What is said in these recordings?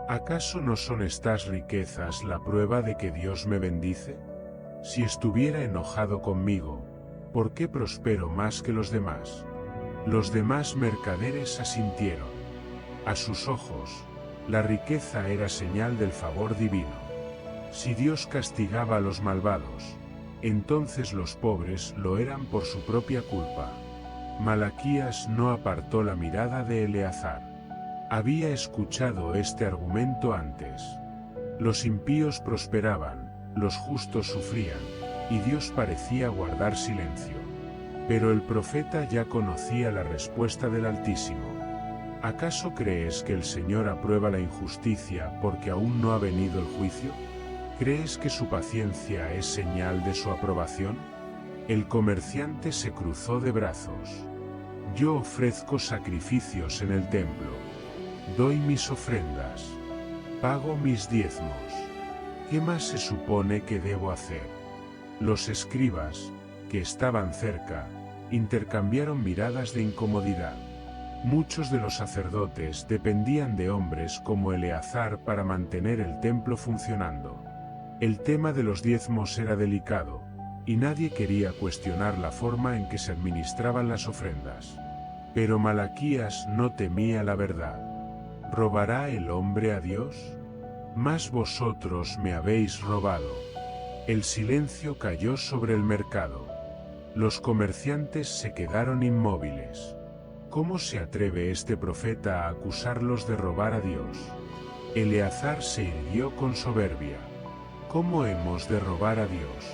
¿Acaso no son estas riquezas la prueba de que Dios me bendice? Si estuviera enojado conmigo, ¿por qué prospero más que los demás? Los demás mercaderes asintieron. A sus ojos, la riqueza era señal del favor divino. Si Dios castigaba a los malvados, entonces los pobres lo eran por su propia culpa. Malaquías no apartó la mirada de Eleazar. Había escuchado este argumento antes. Los impíos prosperaban, los justos sufrían, y Dios parecía guardar silencio. Pero el profeta ya conocía la respuesta del Altísimo. ¿Acaso crees que el Señor aprueba la injusticia porque aún no ha venido el juicio? ¿Crees que su paciencia es señal de su aprobación? El comerciante se cruzó de brazos. Yo ofrezco sacrificios en el templo. Doy mis ofrendas. Pago mis diezmos. ¿Qué más se supone que debo hacer? Los escribas, que estaban cerca, intercambiaron miradas de incomodidad. Muchos de los sacerdotes dependían de hombres como Eleazar para mantener el templo funcionando. El tema de los diezmos era delicado, y nadie quería cuestionar la forma en que se administraban las ofrendas. Pero Malaquías no temía la verdad. ¿Robará el hombre a Dios? Mas vosotros me habéis robado. El silencio cayó sobre el mercado. Los comerciantes se quedaron inmóviles. ¿Cómo se atreve este profeta a acusarlos de robar a Dios? Eleazar se irguió con soberbia. ¿Cómo hemos de robar a Dios?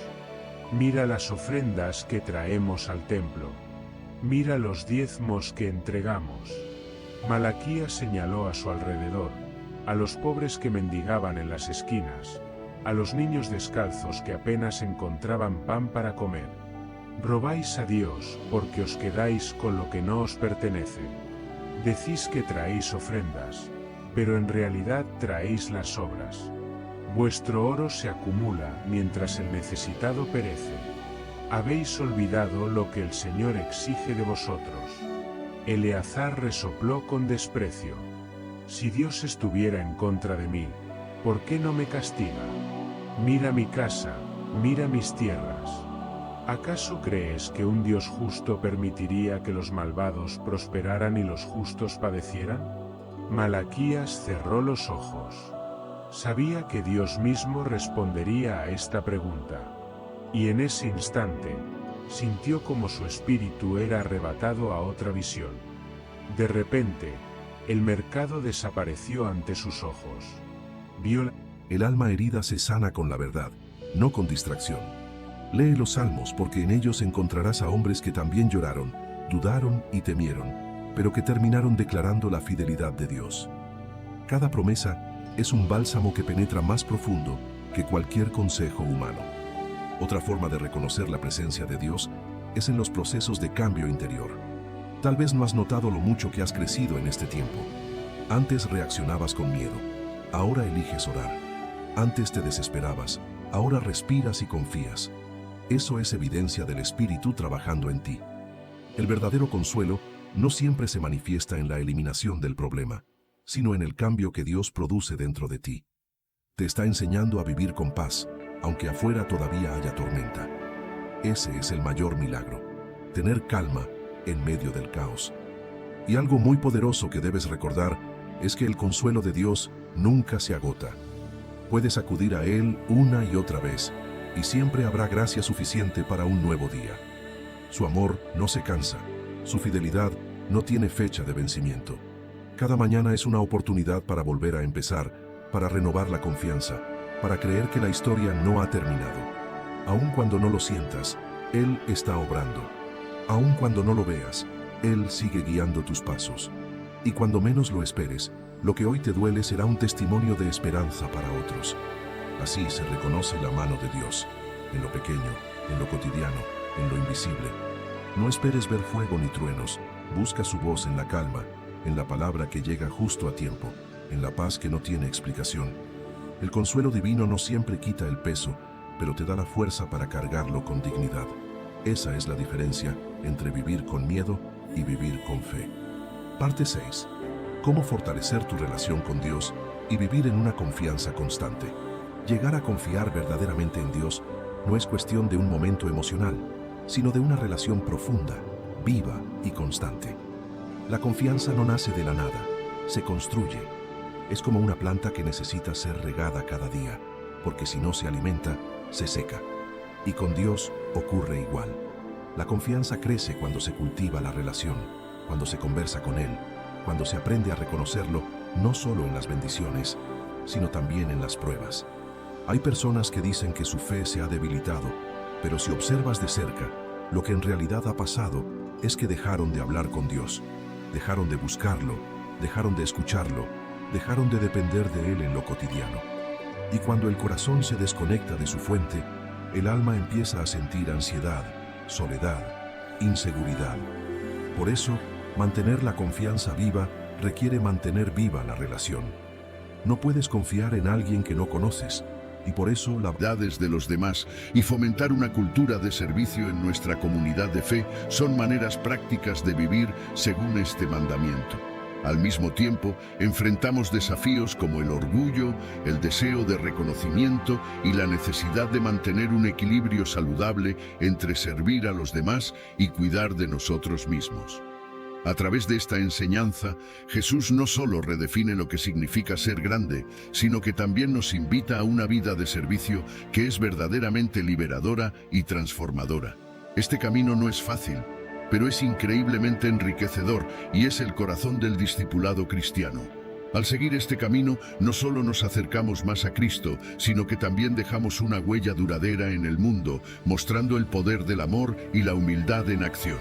Mira las ofrendas que traemos al templo. Mira los diezmos que entregamos. Malaquías señaló a su alrededor, a los pobres que mendigaban en las esquinas, a los niños descalzos que apenas encontraban pan para comer. Robáis a Dios porque os quedáis con lo que no os pertenece. Decís que traéis ofrendas, pero en realidad traéis las sobras. Vuestro oro se acumula mientras el necesitado perece. Habéis olvidado lo que el Señor exige de vosotros. Eleazar resopló con desprecio. Si Dios estuviera en contra de mí, ¿por qué no me castiga? Mira mi casa, mira mis tierras. ¿Acaso crees que un Dios justo permitiría que los malvados prosperaran y los justos padecieran? Malaquías cerró los ojos. Sabía que Dios mismo respondería a esta pregunta. Y en ese instante, sintió como su espíritu era arrebatado a otra visión. De repente, el mercado desapareció ante sus ojos. Vio El alma herida se sana con la verdad, no con distracción. Lee los salmos porque en ellos encontrarás a hombres que también lloraron, dudaron y temieron, pero que terminaron declarando la fidelidad de Dios. Cada promesa es un bálsamo que penetra más profundo que cualquier consejo humano. Otra forma de reconocer la presencia de Dios es en los procesos de cambio interior. Tal vez no has notado lo mucho que has crecido en este tiempo. Antes reaccionabas con miedo, ahora eliges orar. Antes te desesperabas, ahora respiras y confías. Eso es evidencia del Espíritu trabajando en ti. El verdadero consuelo no siempre se manifiesta en la eliminación del problema, sino en el cambio que Dios produce dentro de ti. Te está enseñando a vivir con paz, aunque afuera todavía haya tormenta. Ese es el mayor milagro, tener calma en medio del caos. Y algo muy poderoso que debes recordar es que el consuelo de Dios nunca se agota. Puedes acudir a Él una y otra vez, y siempre habrá gracia suficiente para un nuevo día. Su amor no se cansa, su fidelidad no tiene fecha de vencimiento. Cada mañana es una oportunidad para volver a empezar, para renovar la confianza, para creer que la historia no ha terminado. Aun cuando no lo sientas, Él está obrando. Aun cuando no lo veas, Él sigue guiando tus pasos. Y cuando menos lo esperes, lo que hoy te duele será un testimonio de esperanza para otros. Así se reconoce la mano de Dios, en lo pequeño, en lo cotidiano, en lo invisible. No esperes ver fuego ni truenos, busca su voz en la calma, en la palabra que llega justo a tiempo, en la paz que no tiene explicación. El consuelo divino no siempre quita el peso, pero te da la fuerza para cargarlo con dignidad. Esa es la diferencia entre vivir con miedo y vivir con fe. Parte 6. cómo fortalecer tu relación con Dios y vivir en una confianza constante. Llegar a confiar verdaderamente en Dios no es cuestión de un momento emocional, sino de una relación profunda, viva y constante. La confianza no nace de la nada, se construye. Es como una planta que necesita ser regada cada día, porque si no se alimenta, se seca. Y con Dios ocurre igual. La confianza crece cuando se cultiva la relación, cuando se conversa con Él, cuando se aprende a reconocerlo no solo en las bendiciones, sino también en las pruebas. Hay personas que dicen que su fe se ha debilitado, pero si observas de cerca, lo que en realidad ha pasado es que dejaron de hablar con Dios, dejaron de buscarlo, dejaron de escucharlo, dejaron de depender de Él en lo cotidiano. Y cuando el corazón se desconecta de su fuente, el alma empieza a sentir ansiedad, soledad, inseguridad. Por eso, mantener la confianza viva requiere mantener viva la relación. No puedes confiar en alguien que no conoces, y por eso la verdades de los demás y fomentar una cultura de servicio en nuestra comunidad de fe son maneras prácticas de vivir según este mandamiento. Al mismo tiempo, enfrentamos desafíos como el orgullo, el deseo de reconocimiento y la necesidad de mantener un equilibrio saludable entre servir a los demás y cuidar de nosotros mismos. A través de esta enseñanza, Jesús no solo redefine lo que significa ser grande, sino que también nos invita a una vida de servicio que es verdaderamente liberadora y transformadora. Este camino no es fácil, pero es increíblemente enriquecedor y es el corazón del discipulado cristiano. Al seguir este camino, no solo nos acercamos más a Cristo, sino que también dejamos una huella duradera en el mundo, mostrando el poder del amor y la humildad en acción.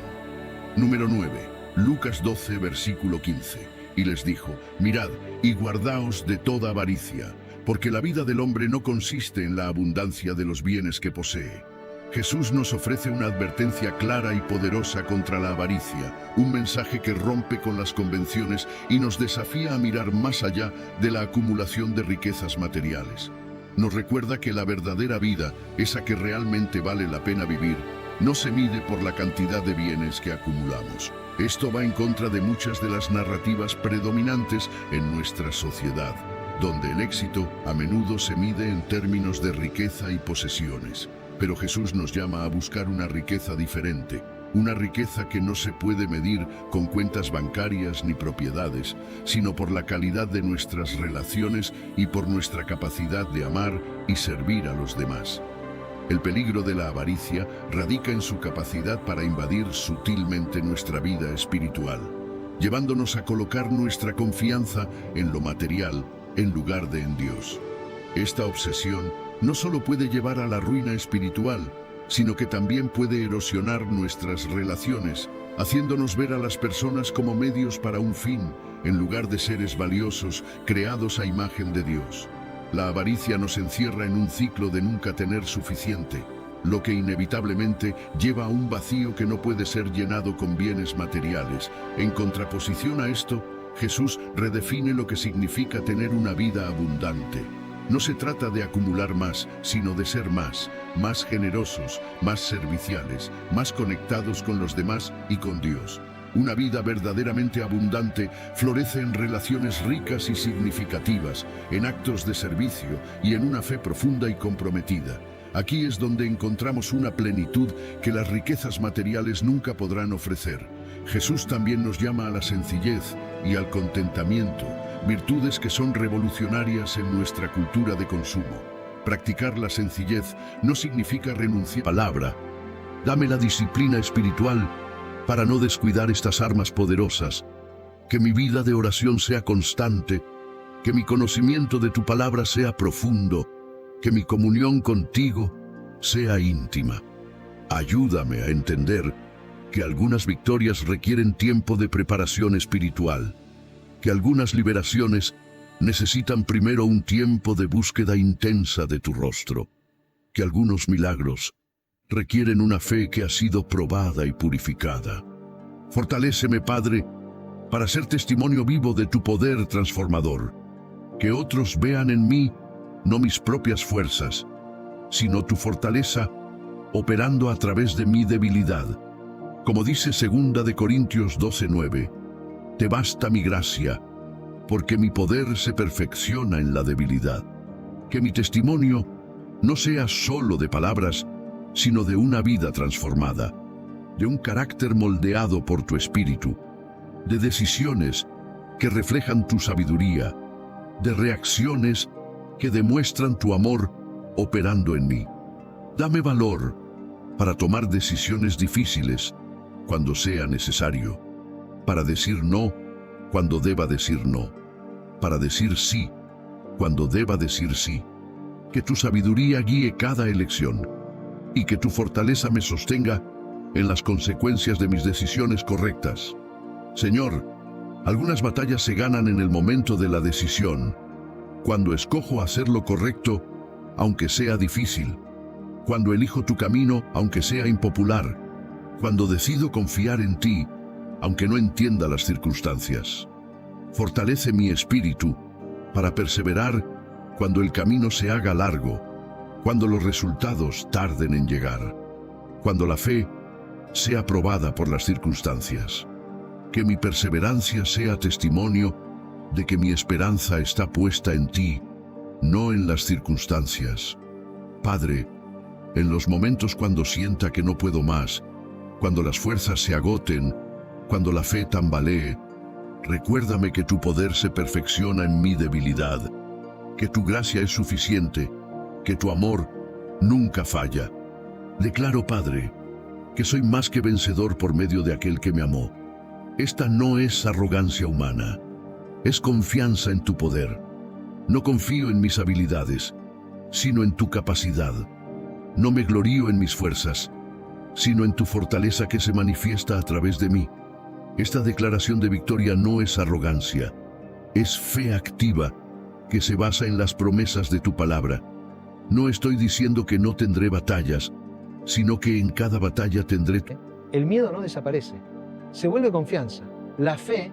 Número 9. Lucas 12, versículo 15. Y les dijo: mirad y guardaos de toda avaricia, porque la vida del hombre no consiste en la abundancia de los bienes que posee. Jesús nos ofrece una advertencia clara y poderosa contra la avaricia, un mensaje que rompe con las convenciones y nos desafía a mirar más allá de la acumulación de riquezas materiales. Nos recuerda que la verdadera vida, esa que realmente vale la pena vivir, no se mide por la cantidad de bienes que acumulamos. Esto va en contra de muchas de las narrativas predominantes en nuestra sociedad, donde el éxito a menudo se mide en términos de riqueza y posesiones. Pero Jesús nos llama a buscar una riqueza diferente, una riqueza que no se puede medir con cuentas bancarias ni propiedades, sino por la calidad de nuestras relaciones y por nuestra capacidad de amar y servir a los demás. El peligro de la avaricia radica en su capacidad para invadir sutilmente nuestra vida espiritual, llevándonos a colocar nuestra confianza en lo material en lugar de en Dios. Esta obsesión no solo puede llevar a la ruina espiritual, sino que también puede erosionar nuestras relaciones, haciéndonos ver a las personas como medios para un fin, en lugar de seres valiosos creados a imagen de Dios. La avaricia nos encierra en un ciclo de nunca tener suficiente, lo que inevitablemente lleva a un vacío que no puede ser llenado con bienes materiales. En contraposición a esto, Jesús redefine lo que significa tener una vida abundante. No se trata de acumular más, sino de ser más generosos, más serviciales, más conectados con los demás y con Dios. Una vida verdaderamente abundante florece en relaciones ricas y significativas, en actos de servicio y en una fe profunda y comprometida. Aquí es donde encontramos una plenitud que las riquezas materiales nunca podrán ofrecer. Jesús también nos llama a la sencillez y al contentamiento, virtudes que son revolucionarias en nuestra cultura de consumo. Practicar la sencillez no significa renunciar a la palabra. Dame la disciplina espiritual para no descuidar estas armas poderosas, que mi vida de oración sea constante, que mi conocimiento de tu palabra sea profundo, que mi comunión contigo sea íntima. Ayúdame a entender que algunas victorias requieren tiempo de preparación espiritual, que algunas liberaciones necesitan primero un tiempo de búsqueda intensa de tu rostro, que algunos milagros requieren una fe que ha sido probada y purificada. Fortaléceme, Padre, para ser testimonio vivo de tu poder transformador. Que otros vean en mí no mis propias fuerzas, sino tu fortaleza operando a través de mi debilidad. Como dice 2 Corintios 12:9, te basta mi gracia, porque mi poder se perfecciona en la debilidad. Que mi testimonio no sea solo de palabras, sino de una vida transformada, de un carácter moldeado por tu espíritu, de decisiones que reflejan tu sabiduría, de reacciones que demuestran tu amor operando en mí. Dame valor para tomar decisiones difíciles cuando sea necesario, para decir no cuando deba decir no, para decir sí cuando deba decir sí. Que tu sabiduría guíe cada elección y que tu fortaleza me sostenga en las consecuencias de mis decisiones correctas. Señor, algunas batallas se ganan en el momento de la decisión, cuando escojo hacer lo correcto, aunque sea difícil, cuando elijo tu camino, aunque sea impopular, cuando decido confiar en ti, aunque no entienda las circunstancias. Fortalece mi espíritu para perseverar cuando el camino se haga largo, cuando los resultados tarden en llegar, cuando la fe sea probada por las circunstancias. Que mi perseverancia sea testimonio de que mi esperanza está puesta en ti, no en las circunstancias. Padre, en los momentos cuando sienta que no puedo más, cuando las fuerzas se agoten, cuando la fe tambalee, recuérdame que tu poder se perfecciona en mi debilidad, que tu gracia es suficiente, que tu amor nunca falla. Declaro, Padre, que soy más que vencedor por medio de aquel que me amó. Esta no es arrogancia humana, es confianza en tu poder. No confío en mis habilidades, sino en tu capacidad. No me glorío en mis fuerzas, sino en tu fortaleza que se manifiesta a través de mí. Esta declaración de victoria no es arrogancia, es fe activa que se basa en las promesas de tu palabra. No estoy diciendo que no tendré batallas, sino que en cada batalla tendré... El miedo no desaparece, se vuelve confianza. La fe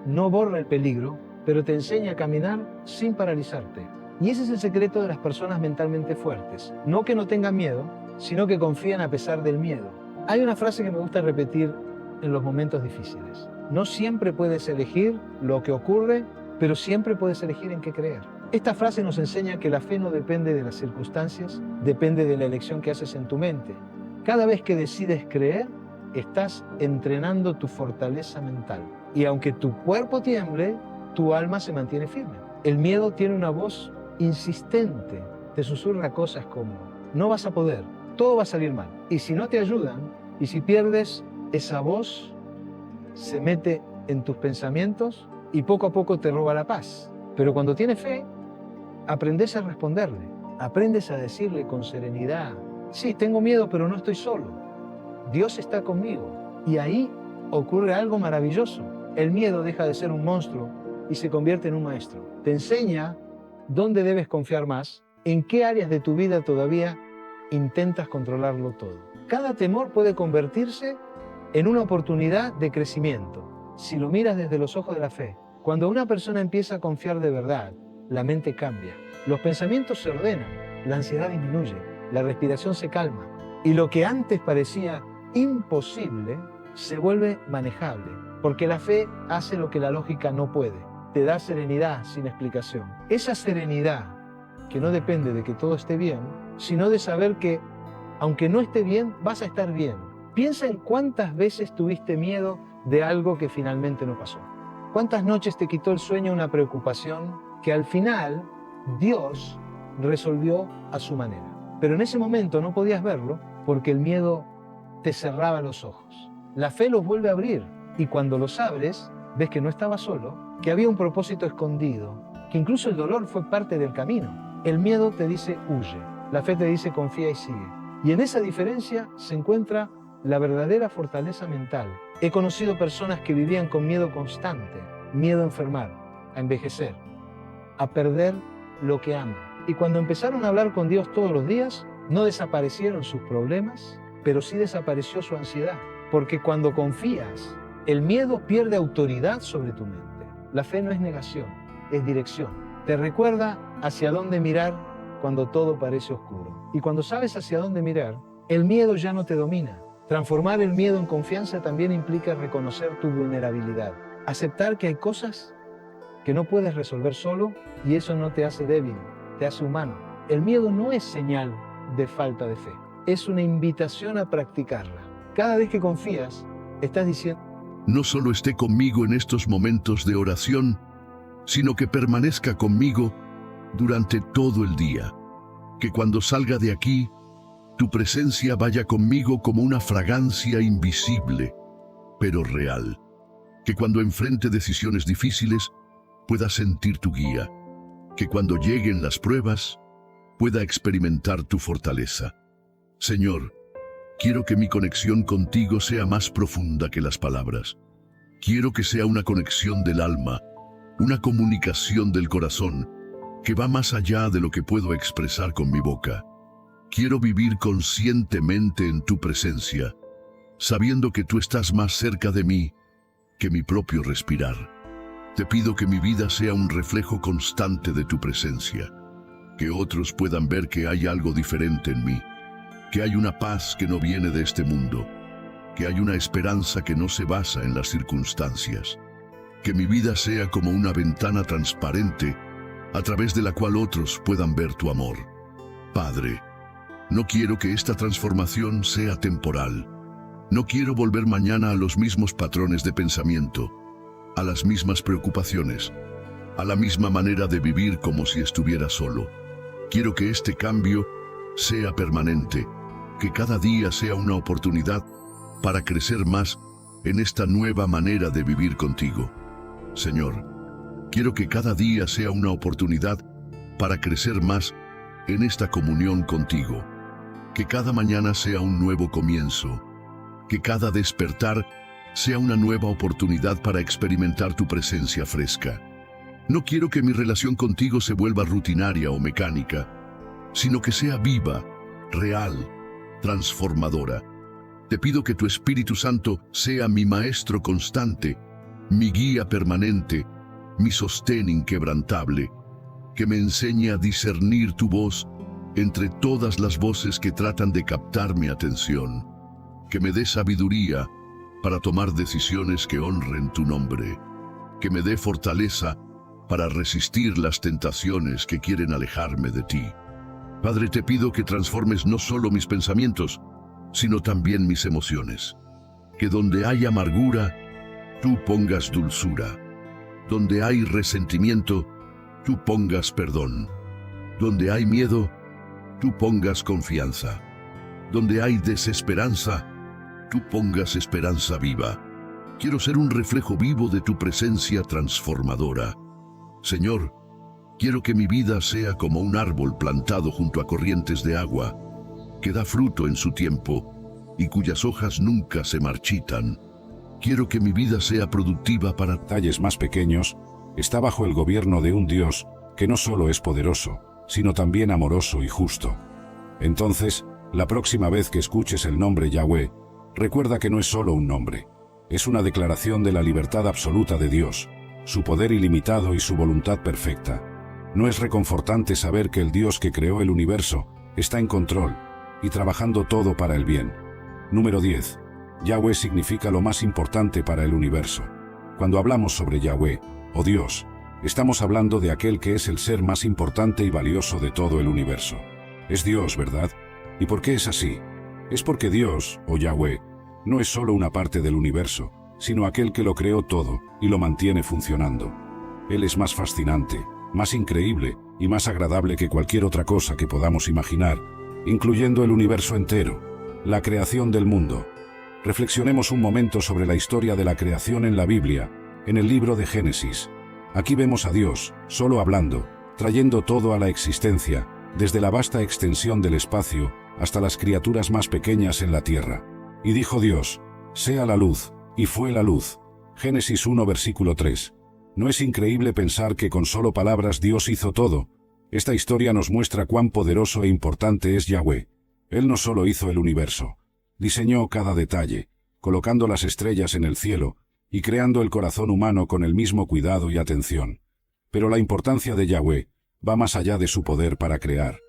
no borra el peligro, pero te enseña a caminar sin paralizarte. Y ese es el secreto de las personas mentalmente fuertes. No que no tengan miedo, sino que confían a pesar del miedo. Hay una frase que me gusta repetir en los momentos difíciles. No siempre puedes elegir lo que ocurre, pero siempre puedes elegir en qué creer. Esta frase nos enseña que la fe no depende de las circunstancias, depende de la elección que haces en tu mente. Cada vez que decides creer, estás entrenando tu fortaleza mental. Y aunque tu cuerpo tiemble, tu alma se mantiene firme. El miedo tiene una voz insistente, te susurra cosas como: no vas a poder, todo va a salir mal. Y si no te ayudan, y si pierdes, esa voz se mete en tus pensamientos y poco a poco te roba la paz. Pero cuando tienes fe, aprendes a responderle, aprendes a decirle con serenidad: sí, tengo miedo, pero no estoy solo. Dios está conmigo. Y ahí ocurre algo maravilloso. El miedo deja de ser un monstruo y se convierte en un maestro. Te enseña dónde debes confiar más, en qué áreas de tu vida todavía intentas controlarlo todo. Cada temor puede convertirse en una oportunidad de crecimiento, si lo miras desde los ojos de la fe. Cuando una persona empieza a confiar de verdad, la mente cambia, los pensamientos se ordenan, la ansiedad disminuye, la respiración se calma, y lo que antes parecía imposible se vuelve manejable, porque la fe hace lo que la lógica no puede, te da serenidad sin explicación. Esa serenidad que no depende de que todo esté bien, sino de saber que, aunque no esté bien, vas a estar bien. Piensa en cuántas veces tuviste miedo de algo que finalmente no pasó. ¿Cuántas noches te quitó el sueño una preocupación que al final Dios resolvió a su manera? Pero en ese momento no podías verlo porque el miedo te cerraba los ojos. La fe los vuelve a abrir y cuando los abres, ves que no estabas solo, que había un propósito escondido, que incluso el dolor fue parte del camino. El miedo te dice huye, la fe te dice confía y sigue. Y en esa diferencia se encuentra la verdadera fortaleza mental. He conocido personas que vivían con miedo constante, miedo a enfermar, a envejecer, a perder lo que aman. Y cuando empezaron a hablar con Dios todos los días, no desaparecieron sus problemas, pero sí desapareció su ansiedad. Porque cuando confías, el miedo pierde autoridad sobre tu mente. La fe no es negación, es dirección. Te recuerda hacia dónde mirar cuando todo parece oscuro. Y cuando sabes hacia dónde mirar, el miedo ya no te domina. Transformar el miedo en confianza también implica reconocer tu vulnerabilidad. Aceptar que hay cosas que no puedes resolver solo y eso no te hace débil, te hace humano. El miedo no es señal de falta de fe, es una invitación a practicarla. Cada vez que confías, estás diciendo: no solo esté conmigo en estos momentos de oración, sino que permanezca conmigo durante todo el día. Que cuando salga de aquí, tu presencia vaya conmigo como una fragancia invisible, pero real. Que cuando enfrente decisiones difíciles, pueda sentir tu guía. Que cuando lleguen las pruebas, pueda experimentar tu fortaleza. Señor, quiero que mi conexión contigo sea más profunda que las palabras. Quiero que sea una conexión del alma, una comunicación del corazón, que va más allá de lo que puedo expresar con mi boca. Quiero vivir conscientemente en tu presencia, sabiendo que tú estás más cerca de mí que mi propio respirar. Te pido que mi vida sea un reflejo constante de tu presencia, que otros puedan ver que hay algo diferente en mí, que hay una paz que no viene de este mundo, que hay una esperanza que no se basa en las circunstancias, que mi vida sea como una ventana transparente a través de la cual otros puedan ver tu amor. Padre, no quiero que esta transformación sea temporal. No quiero volver mañana a los mismos patrones de pensamiento, a las mismas preocupaciones, a la misma manera de vivir como si estuviera solo. Quiero que este cambio sea permanente, que cada día sea una oportunidad para crecer más en esta nueva manera de vivir contigo. Señor, quiero que cada día sea una oportunidad para crecer más en esta comunión contigo. Que cada mañana sea un nuevo comienzo. Que cada despertar sea una nueva oportunidad para experimentar tu presencia fresca. No quiero que mi relación contigo se vuelva rutinaria o mecánica, sino que sea viva, real, transformadora. Te pido que tu Espíritu Santo sea mi maestro constante, mi guía permanente, mi sostén inquebrantable, que me enseñe a discernir tu voz entre todas las voces que tratan de captar mi atención, que me dé sabiduría para tomar decisiones que honren tu nombre, que me dé fortaleza para resistir las tentaciones que quieren alejarme de ti. Padre, te pido que transformes no solo mis pensamientos, sino también mis emociones. Que donde hay amargura, tú pongas dulzura. Donde hay resentimiento, tú pongas perdón. Donde hay miedo, tú pongas confianza. Donde hay desesperanza, tú pongas esperanza viva. Quiero ser un reflejo vivo de tu presencia transformadora. Señor, quiero que mi vida sea como un árbol plantado junto a corrientes de agua, que da fruto en su tiempo y cuyas hojas nunca se marchitan. Quiero que mi vida sea productiva para detalles más pequeños. Está bajo el gobierno de un Dios que no solo es poderoso, sino también amoroso y justo. Entonces, la próxima vez que escuches el nombre Yahweh, recuerda que no es solo un nombre. Es una declaración de la libertad absoluta de Dios, su poder ilimitado y su voluntad perfecta. ¿No es reconfortante saber que el Dios que creó el universo está en control y trabajando todo para el bien? Número 10. Yahweh significa lo más importante para el universo. Cuando hablamos sobre Yahweh, o Dios, estamos hablando de aquel que es el ser más importante y valioso de todo el universo. Es Dios, ¿verdad? ¿Y por qué es así? Es porque Dios, o Yahweh, no es solo una parte del universo, sino aquel que lo creó todo y lo mantiene funcionando. Él es más fascinante, más increíble y más agradable que cualquier otra cosa que podamos imaginar, incluyendo el universo entero, la creación del mundo. Reflexionemos un momento sobre la historia de la creación en la Biblia, en el libro de Génesis. Aquí vemos a Dios, solo hablando, trayendo todo a la existencia, desde la vasta extensión del espacio hasta las criaturas más pequeñas en la tierra. Y dijo Dios, sea la luz, y fue la luz. Génesis 1 versículo 3. ¿No es increíble pensar que con solo palabras Dios hizo todo? Esta historia nos muestra cuán poderoso e importante es Yahweh. Él no solo hizo el universo, diseñó cada detalle, colocando las estrellas en el cielo y creando el corazón humano con el mismo cuidado y atención. Pero la importancia de Yahweh va más allá de su poder para crear.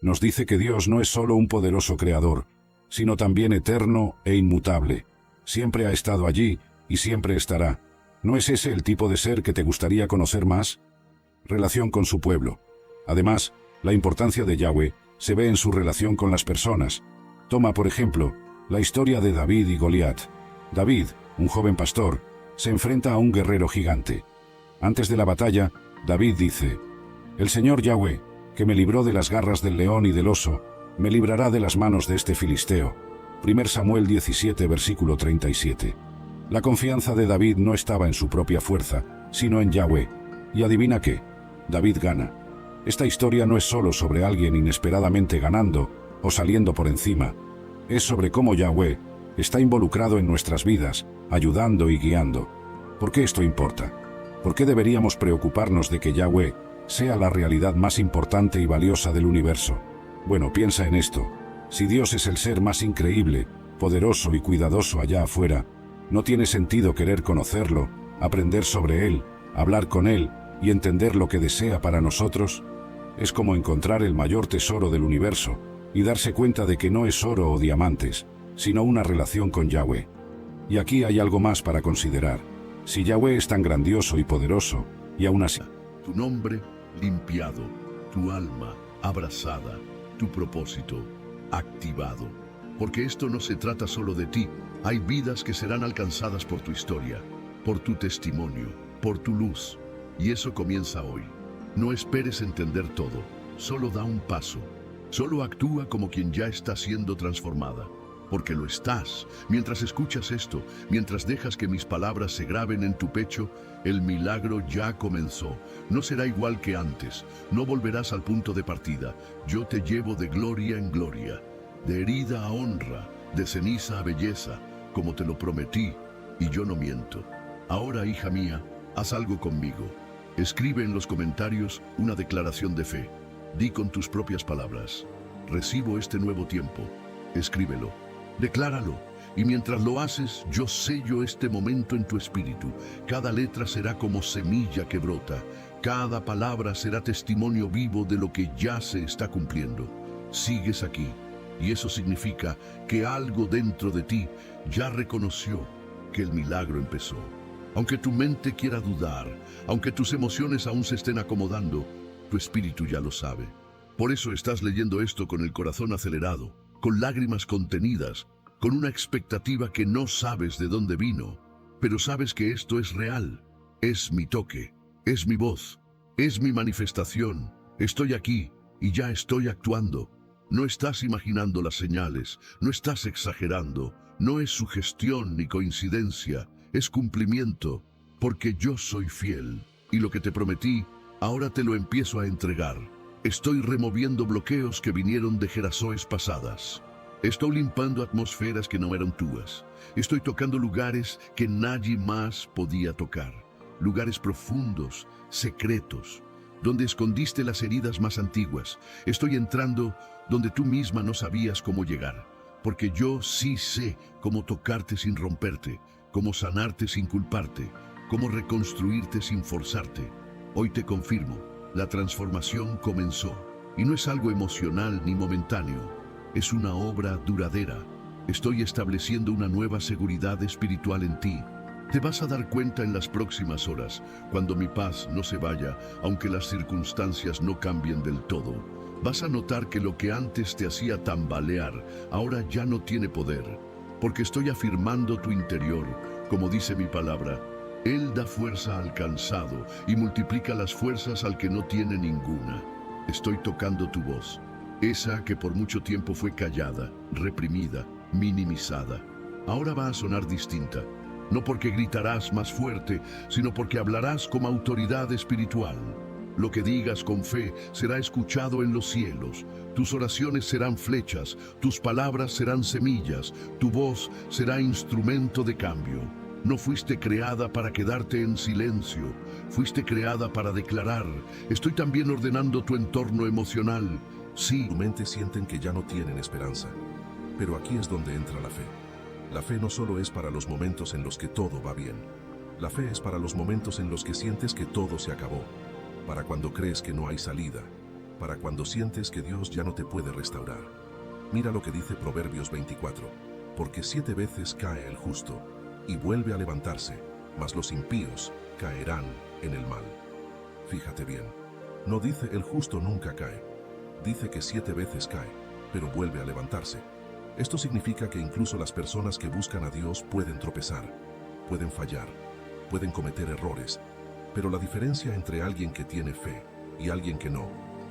Nos dice que Dios no es solo un poderoso creador, sino también eterno e inmutable. Siempre ha estado allí y siempre estará. ¿No es ese el tipo de ser que te gustaría conocer más? Relación con su pueblo. Además, la importancia de Yahweh se ve en su relación con las personas. Toma, por ejemplo, la historia de David y Goliat. David, un joven pastor, se enfrenta a un guerrero gigante. Antes de la batalla, David dice: «El Señor Yahweh, que me libró de las garras del león y del oso, me librará de las manos de este filisteo». 1 Samuel 17, versículo 37. La confianza de David no estaba en su propia fuerza, sino en Yahweh. Y adivina qué, David gana. Esta historia no es solo sobre alguien inesperadamente ganando o saliendo por encima. Es sobre cómo Yahweh está involucrado en nuestras vidas, ayudando y guiando. ¿Por qué esto importa? ¿Por qué deberíamos preocuparnos de que Yahweh sea la realidad más importante y valiosa del universo? Bueno, piensa en esto. Si Dios es el ser más increíble, poderoso y cuidadoso allá afuera, ¿no tiene sentido querer conocerlo, aprender sobre Él, hablar con Él y entender lo que desea para nosotros? Es como encontrar el mayor tesoro del universo y darse cuenta de que no es oro o diamantes, sino una relación con Yahweh. Y aquí hay algo más para considerar. Si Yahweh es tan grandioso y poderoso, y aún así... Tu nombre limpiado, tu alma abrazada, tu propósito activado. Porque esto no se trata solo de ti. Hay vidas que serán alcanzadas por tu historia, por tu testimonio, por tu luz. Y eso comienza hoy. No esperes entender todo. Solo da un paso. Solo actúa como quien ya está siendo transformada. Porque lo estás. Mientras escuchas esto, mientras dejas que mis palabras se graben en tu pecho, el milagro ya comenzó. No será igual que antes. No volverás al punto de partida. Yo te llevo de gloria en gloria, de herida a honra, de ceniza a belleza, como te lo prometí, y yo no miento. Ahora, hija mía, haz algo conmigo. Escribe en los comentarios una declaración de fe. Di con tus propias palabras: recibo este nuevo tiempo. Escríbelo. Decláralo, y mientras lo haces, yo sello este momento en tu espíritu. Cada letra será como semilla que brota. Cada palabra será testimonio vivo de lo que ya se está cumpliendo. Sigues aquí, y eso significa que algo dentro de ti ya reconoció que el milagro empezó. Aunque tu mente quiera dudar, aunque tus emociones aún se estén acomodando, tu espíritu ya lo sabe. Por eso estás leyendo esto con el corazón acelerado, con lágrimas contenidas, con una expectativa que no sabes de dónde vino, pero sabes que esto es real. Es mi toque, es mi voz, es mi manifestación. Estoy aquí y ya estoy actuando. No estás imaginando las señales, no estás exagerando, no es sugestión ni coincidencia, es cumplimiento, porque yo soy fiel, y lo que te prometí, ahora te lo empiezo a entregar. Estoy removiendo bloqueos que vinieron de generaciones pasadas. Estoy limpiando atmósferas que no eran tuyas. Estoy tocando lugares que nadie más podía tocar. Lugares profundos, secretos, donde escondiste las heridas más antiguas. Estoy entrando donde tú misma no sabías cómo llegar. Porque yo sí sé cómo tocarte sin romperte, cómo sanarte sin culparte, cómo reconstruirte sin forzarte. Hoy te confirmo, la transformación comenzó. Y no es algo emocional ni momentáneo, es una obra duradera. Estoy estableciendo una nueva seguridad espiritual en ti. Te vas a dar cuenta en las próximas horas, cuando mi paz no se vaya, aunque las circunstancias no cambien del todo. Vas a notar que lo que antes te hacía tambalear, ahora ya no tiene poder, porque estoy afirmando tu interior, como dice mi palabra. Él da fuerza al cansado y multiplica las fuerzas al que no tiene ninguna. Estoy tocando tu voz, esa que por mucho tiempo fue callada, reprimida, minimizada. Ahora va a sonar distinta, no porque gritarás más fuerte, sino porque hablarás como autoridad espiritual. Lo que digas con fe será escuchado en los cielos. Tus oraciones serán flechas, tus palabras serán semillas, tu voz será instrumento de cambio. No fuiste creada para quedarte en silencio, fuiste creada para declarar. Estoy también ordenando tu entorno emocional. Sí, Tu mente sienten que ya no tienen esperanza. Pero aquí es donde entra la fe. La fe no solo es para los momentos en los que todo va bien. La fe es para los momentos en los que sientes que todo se acabó. Para cuando crees que no hay salida. Para cuando sientes que Dios ya no te puede restaurar. Mira lo que dice Proverbios 24. Porque 7 veces cae el justo y vuelve a levantarse, mas los impíos caerán en el mal. Fíjate bien, no dice el justo nunca cae, dice que 7 veces cae, pero vuelve a levantarse. Esto significa que incluso las personas que buscan a Dios pueden tropezar, pueden fallar, pueden cometer errores, pero la diferencia entre alguien que tiene fe y alguien que no,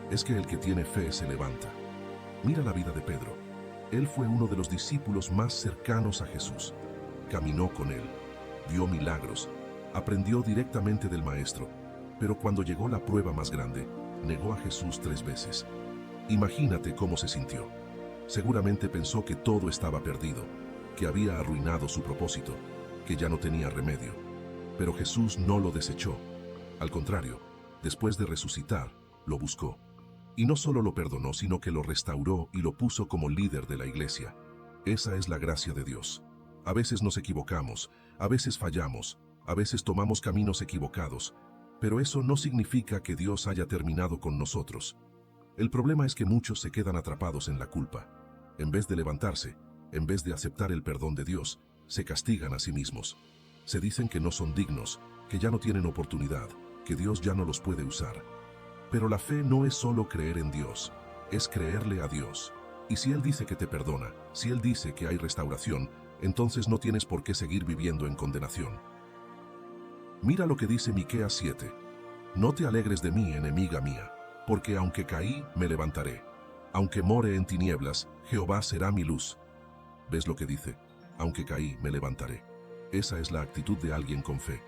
es que el que tiene fe se levanta. Mira la vida de Pedro. Él fue uno de los discípulos más cercanos a Jesús. Caminó con él, vio milagros, aprendió directamente del Maestro, pero cuando llegó la prueba más grande, negó a Jesús 3 veces. Imagínate cómo se sintió. Seguramente pensó que todo estaba perdido, que había arruinado su propósito, que ya no tenía remedio. Pero Jesús no lo desechó. Al contrario, después de resucitar, lo buscó. Y no solo lo perdonó, sino que lo restauró y lo puso como líder de la iglesia. Esa es la gracia de Dios. A veces nos equivocamos, a veces fallamos, a veces tomamos caminos equivocados, pero eso no significa que Dios haya terminado con nosotros. El problema es que muchos se quedan atrapados en la culpa. En vez de levantarse, en vez de aceptar el perdón de Dios, se castigan a sí mismos. Se dicen que no son dignos, que ya no tienen oportunidad, que Dios ya no los puede usar. Pero la fe no es solo creer en Dios, es creerle a Dios. Y si Él dice que te perdona, si Él dice que hay restauración, entonces no tienes por qué seguir viviendo en condenación. Mira lo que dice Miqueas 7. No te alegres de mí, enemiga mía, porque aunque caí, me levantaré. Aunque more en tinieblas, Jehová será mi luz. ¿Ves lo que dice? Aunque caí, me levantaré. Esa es la actitud de alguien con fe.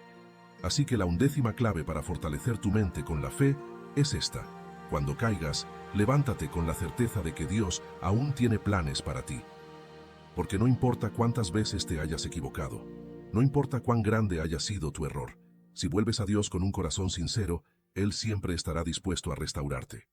Así que la 11ª clave para fortalecer tu mente con la fe es esta. Cuando caigas, levántate con la certeza de que Dios aún tiene planes para ti. Porque no importa cuántas veces te hayas equivocado, no importa cuán grande haya sido tu error, si vuelves a Dios con un corazón sincero, Él siempre estará dispuesto a restaurarte.